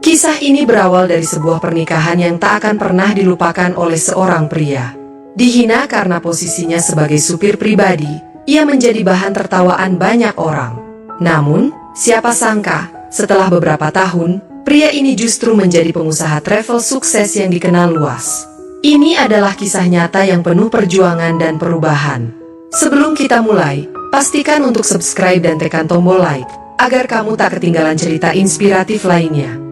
Kisah ini berawal dari sebuah pernikahan yang tak akan pernah dilupakan oleh seorang pria. Dihina karena posisinya sebagai supir pribadi, ia menjadi bahan tertawaan banyak orang. Namun, siapa sangka, setelah beberapa tahun, pria ini justru menjadi pengusaha travel sukses yang dikenal luas. Ini adalah kisah nyata yang penuh perjuangan dan perubahan. Sebelum kita mulai, pastikan untuk subscribe dan tekan tombol like, agar kamu tak ketinggalan cerita inspiratif lainnya.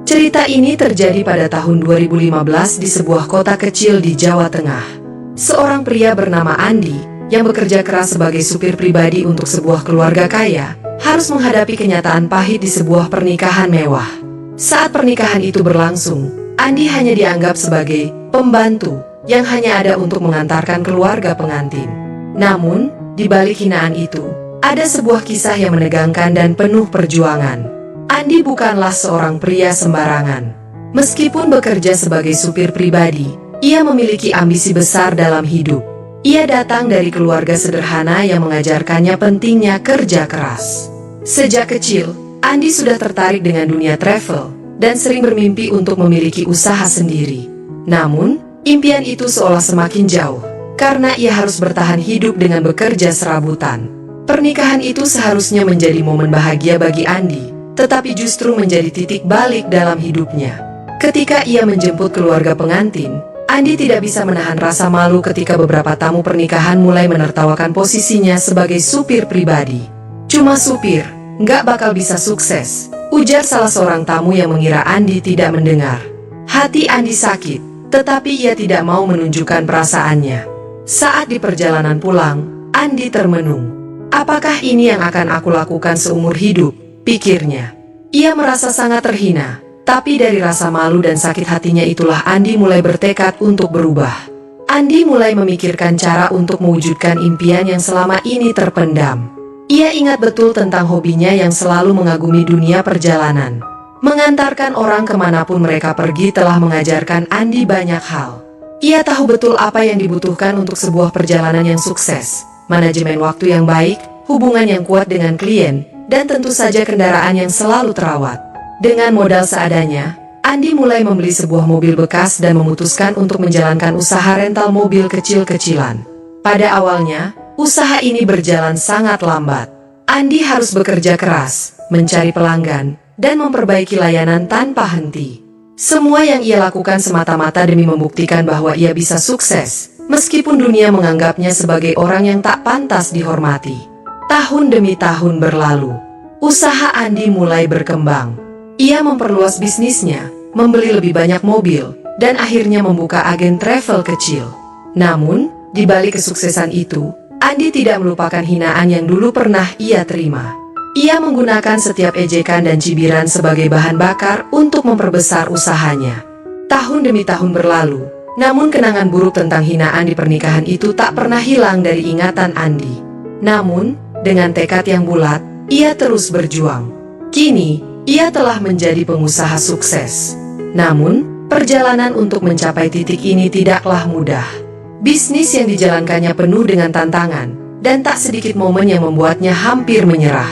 Cerita ini terjadi pada tahun 2015 di sebuah kota kecil di Jawa Tengah. Seorang pria bernama Andi, yang bekerja keras sebagai supir pribadi untuk sebuah keluarga kaya, harus menghadapi kenyataan pahit di sebuah pernikahan mewah. Saat pernikahan itu berlangsung, Andi hanya dianggap sebagai pembantu yang hanya ada untuk mengantarkan keluarga pengantin. Namun, di balik hinaan itu, ada sebuah kisah yang menegangkan dan penuh perjuangan. Andi bukanlah seorang pria sembarangan. Meskipun bekerja sebagai supir pribadi, ia memiliki ambisi besar dalam hidup. Ia datang dari keluarga sederhana yang mengajarkannya pentingnya kerja keras. Sejak kecil, Andi sudah tertarik dengan dunia travel dan sering bermimpi untuk memiliki usaha sendiri. Namun, impian itu seolah semakin jauh karena ia harus bertahan hidup dengan bekerja serabutan. Pernikahan itu seharusnya menjadi momen bahagia bagi Andi, tetapi justru menjadi titik balik dalam hidupnya. Ketika ia menjemput keluarga pengantin, Andi tidak bisa menahan rasa malu ketika beberapa tamu pernikahan mulai menertawakan posisinya sebagai supir pribadi. "Cuma supir, nggak bakal bisa sukses," ujar salah seorang tamu yang mengira Andi tidak mendengar. Hati Andi sakit, tetapi ia tidak mau menunjukkan perasaannya. Saat di perjalanan pulang, Andi termenung. "Apakah ini yang akan aku lakukan seumur hidup?" pikirnya. Ia merasa sangat terhina, tapi dari rasa malu dan sakit hatinya itulah Andi mulai bertekad untuk berubah. Andi mulai memikirkan cara untuk mewujudkan impian yang selama ini terpendam. Ia ingat betul tentang hobinya yang selalu mengagumi dunia perjalanan. Mengantarkan orang kemanapun mereka pergi telah mengajarkan Andi banyak hal. Ia tahu betul apa yang dibutuhkan untuk sebuah perjalanan yang sukses, manajemen waktu yang baik, hubungan yang kuat dengan klien, dan tentu saja kendaraan yang selalu terawat. Dengan modal seadanya, Andi mulai membeli sebuah mobil bekas dan memutuskan untuk menjalankan usaha rental mobil kecil-kecilan. Pada awalnya, usaha ini berjalan sangat lambat. Andi harus bekerja keras, mencari pelanggan, dan memperbaiki layanan tanpa henti. Semua yang ia lakukan semata-mata demi membuktikan bahwa ia bisa sukses, meskipun dunia menganggapnya sebagai orang yang tak pantas dihormati. Tahun demi tahun berlalu, usaha Andi mulai berkembang. Ia memperluas bisnisnya, membeli lebih banyak mobil, dan akhirnya membuka agen travel kecil. Namun, di balik kesuksesan itu, Andi tidak melupakan hinaan yang dulu pernah ia terima. Ia menggunakan setiap ejekan dan cibiran sebagai bahan bakar untuk memperbesar usahanya. Tahun demi tahun berlalu, namun kenangan buruk tentang hinaan di pernikahan itu tak pernah hilang dari ingatan Andi. Namun, dengan tekad yang bulat, ia terus berjuang. Kini, ia telah menjadi pengusaha sukses. Namun, perjalanan untuk mencapai titik ini tidaklah mudah. Bisnis yang dijalankannya penuh dengan tantangan, dan tak sedikit momen yang membuatnya hampir menyerah.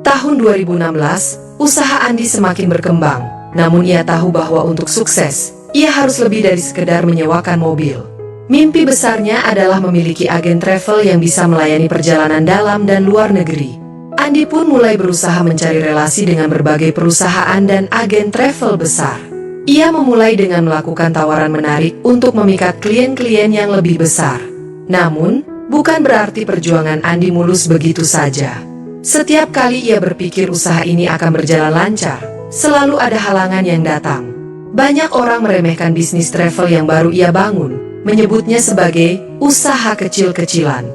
Tahun 2016, usaha Andi semakin berkembang, namun ia tahu bahwa untuk sukses, ia harus lebih dari sekedar menyewakan mobil. Mimpi besarnya adalah memiliki agen travel yang bisa melayani perjalanan dalam dan luar negeri. Andi pun mulai berusaha mencari relasi dengan berbagai perusahaan dan agen travel besar. Ia memulai dengan melakukan tawaran menarik untuk memikat klien-klien yang lebih besar. Namun, bukan berarti perjuangan Andi mulus begitu saja. Setiap kali ia berpikir usaha ini akan berjalan lancar, selalu ada halangan yang datang. Banyak orang meremehkan bisnis travel yang baru ia bangun, menyebutnya sebagai usaha kecil-kecilan.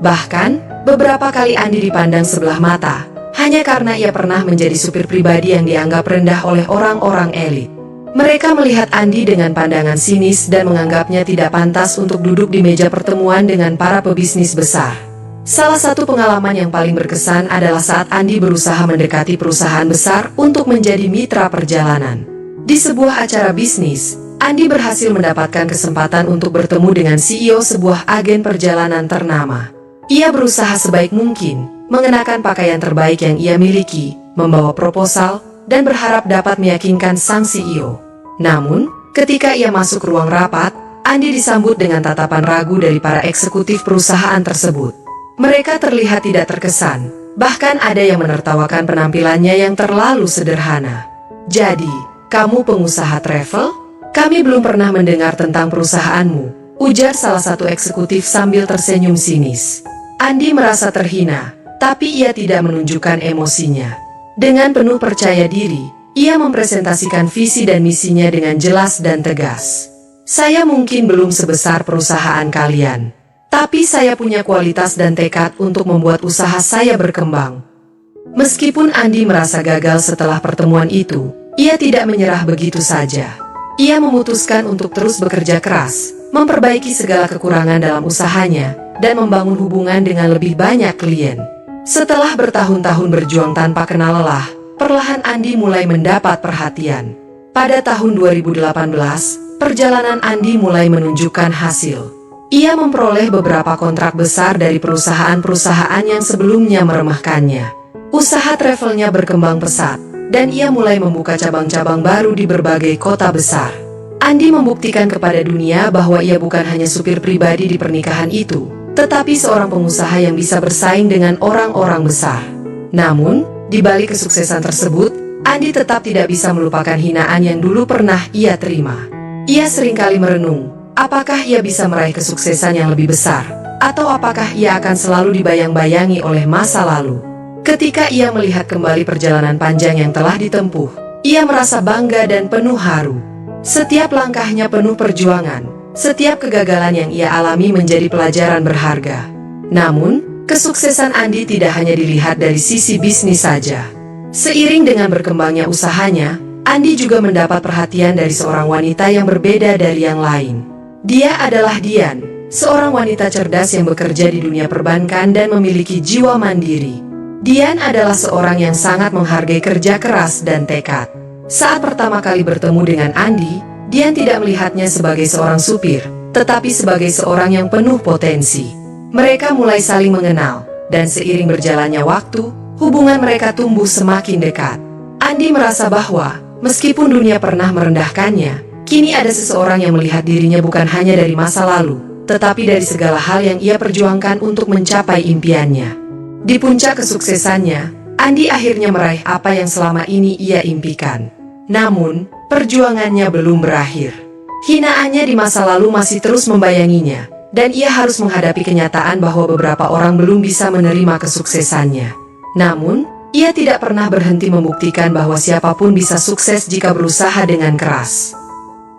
Bahkan, beberapa kali Andi dipandang sebelah mata, hanya karena ia pernah menjadi supir pribadi yang dianggap rendah oleh orang-orang elit. Mereka melihat Andi dengan pandangan sinis dan menganggapnya tidak pantas untuk duduk di meja pertemuan dengan para pebisnis besar. Salah satu pengalaman yang paling berkesan adalah saat Andi berusaha mendekati perusahaan besar untuk menjadi mitra perjalanan. Di sebuah acara bisnis, Andi berhasil mendapatkan kesempatan untuk bertemu dengan CEO sebuah agen perjalanan ternama. Ia berusaha sebaik mungkin, mengenakan pakaian terbaik yang ia miliki, membawa proposal, dan berharap dapat meyakinkan sang CEO. Namun, ketika ia masuk ruang rapat, Andi disambut dengan tatapan ragu dari para eksekutif perusahaan tersebut. Mereka terlihat tidak terkesan, bahkan ada yang menertawakan penampilannya yang terlalu sederhana. "Jadi, kamu pengusaha travel? Kami belum pernah mendengar tentang perusahaanmu," ujar salah satu eksekutif sambil tersenyum sinis. Andi merasa terhina, tapi ia tidak menunjukkan emosinya. Dengan penuh percaya diri, ia mempresentasikan visi dan misinya dengan jelas dan tegas. "Saya mungkin belum sebesar perusahaan kalian, tapi saya punya kualitas dan tekad untuk membuat usaha saya berkembang." Meskipun Andi merasa gagal setelah pertemuan itu, ia tidak menyerah begitu saja. Ia memutuskan untuk terus bekerja keras, memperbaiki segala kekurangan dalam usahanya, dan membangun hubungan dengan lebih banyak klien. Setelah bertahun-tahun berjuang tanpa kenal lelah, perlahan Andi mulai mendapat perhatian. Pada tahun 2018, perjalanan Andi mulai menunjukkan hasil. Ia memperoleh beberapa kontrak besar dari perusahaan-perusahaan yang sebelumnya meremehkannya. Usaha travelnya berkembang pesat, dan ia mulai membuka cabang-cabang baru di berbagai kota besar. Andi membuktikan kepada dunia bahwa ia bukan hanya supir pribadi di pernikahan itu, tetapi seorang pengusaha yang bisa bersaing dengan orang-orang besar. Namun, di balik kesuksesan tersebut, Andi tetap tidak bisa melupakan hinaan yang dulu pernah ia terima. Ia seringkali merenung, apakah ia bisa meraih kesuksesan yang lebih besar, atau apakah ia akan selalu dibayang-bayangi oleh masa lalu. Ketika ia melihat kembali perjalanan panjang yang telah ditempuh, ia merasa bangga dan penuh haru. Setiap langkahnya penuh perjuangan. Setiap kegagalan yang ia alami menjadi pelajaran berharga. Namun, kesuksesan Andi tidak hanya dilihat dari sisi bisnis saja. Seiring dengan berkembangnya usahanya, Andi juga mendapat perhatian dari seorang wanita yang berbeda dari yang lain. Dia adalah Dian, seorang wanita cerdas yang bekerja di dunia perbankan dan memiliki jiwa mandiri. Dian adalah seorang yang sangat menghargai kerja keras dan tekad. Saat pertama kali bertemu dengan Andi, Dian tidak melihatnya sebagai seorang supir, tetapi sebagai seorang yang penuh potensi. Mereka mulai saling mengenal, dan seiring berjalannya waktu, hubungan mereka tumbuh semakin dekat. Andi merasa bahwa, meskipun dunia pernah merendahkannya, kini ada seseorang yang melihat dirinya bukan hanya dari masa lalu, tetapi dari segala hal yang ia perjuangkan untuk mencapai impiannya. Di puncak kesuksesannya, Andi akhirnya meraih apa yang selama ini ia impikan. Namun, perjuangannya belum berakhir. Hinaannya di masa lalu masih terus membayanginya, dan ia harus menghadapi kenyataan bahwa beberapa orang belum bisa menerima kesuksesannya. Namun, ia tidak pernah berhenti membuktikan bahwa siapapun bisa sukses jika berusaha dengan keras.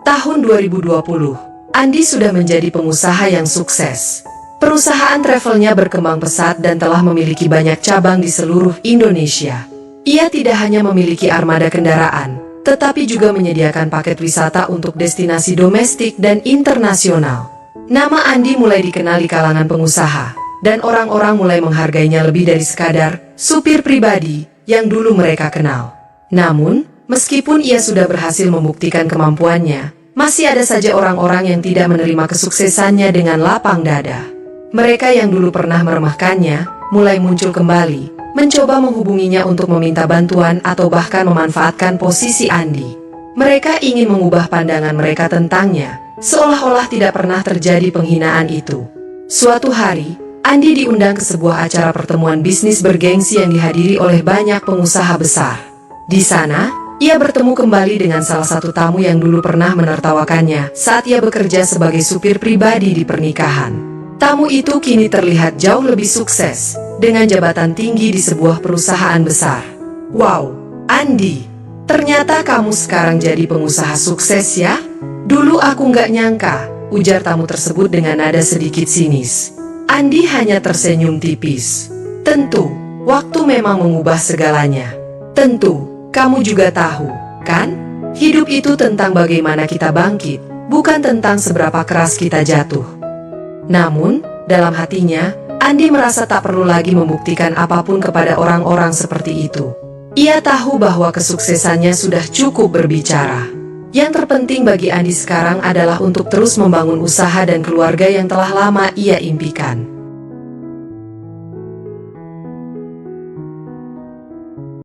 Tahun 2020, Andi sudah menjadi pengusaha yang sukses. Perusahaan travelnya berkembang pesat dan telah memiliki banyak cabang di seluruh Indonesia. Ia tidak hanya memiliki armada kendaraan, tetapi juga menyediakan paket wisata untuk destinasi domestik dan internasional. Nama Andi mulai dikenal di kalangan pengusaha, dan orang-orang mulai menghargainya lebih dari sekadar supir pribadi yang dulu mereka kenal. Namun, meskipun ia sudah berhasil membuktikan kemampuannya, masih ada saja orang-orang yang tidak menerima kesuksesannya dengan lapang dada. Mereka yang dulu pernah meremehkannya, mulai muncul kembali, mencoba menghubunginya untuk meminta bantuan atau bahkan memanfaatkan posisi Andi. Mereka ingin mengubah pandangan mereka tentangnya, seolah-olah tidak pernah terjadi penghinaan itu. Suatu hari, Andi diundang ke sebuah acara pertemuan bisnis bergengsi yang dihadiri oleh banyak pengusaha besar. Di sana, ia bertemu kembali dengan salah satu tamu yang dulu pernah menertawakannya saat ia bekerja sebagai supir pribadi di pernikahan. Tamu itu kini terlihat jauh lebih sukses, dengan jabatan tinggi di sebuah perusahaan besar. "Wow, Andi, ternyata kamu sekarang jadi pengusaha sukses ya? Dulu aku nggak nyangka," ujar tamu tersebut dengan nada sedikit sinis. Andi hanya tersenyum tipis. "Tentu, waktu memang mengubah segalanya. Tentu, kamu juga tahu, kan? Hidup itu tentang bagaimana kita bangkit, bukan tentang seberapa keras kita jatuh." Namun, dalam hatinya, Andi merasa tak perlu lagi membuktikan apapun kepada orang-orang seperti itu. Ia tahu bahwa kesuksesannya sudah cukup berbicara. Yang terpenting bagi Andi sekarang adalah untuk terus membangun usaha dan keluarga yang telah lama ia impikan.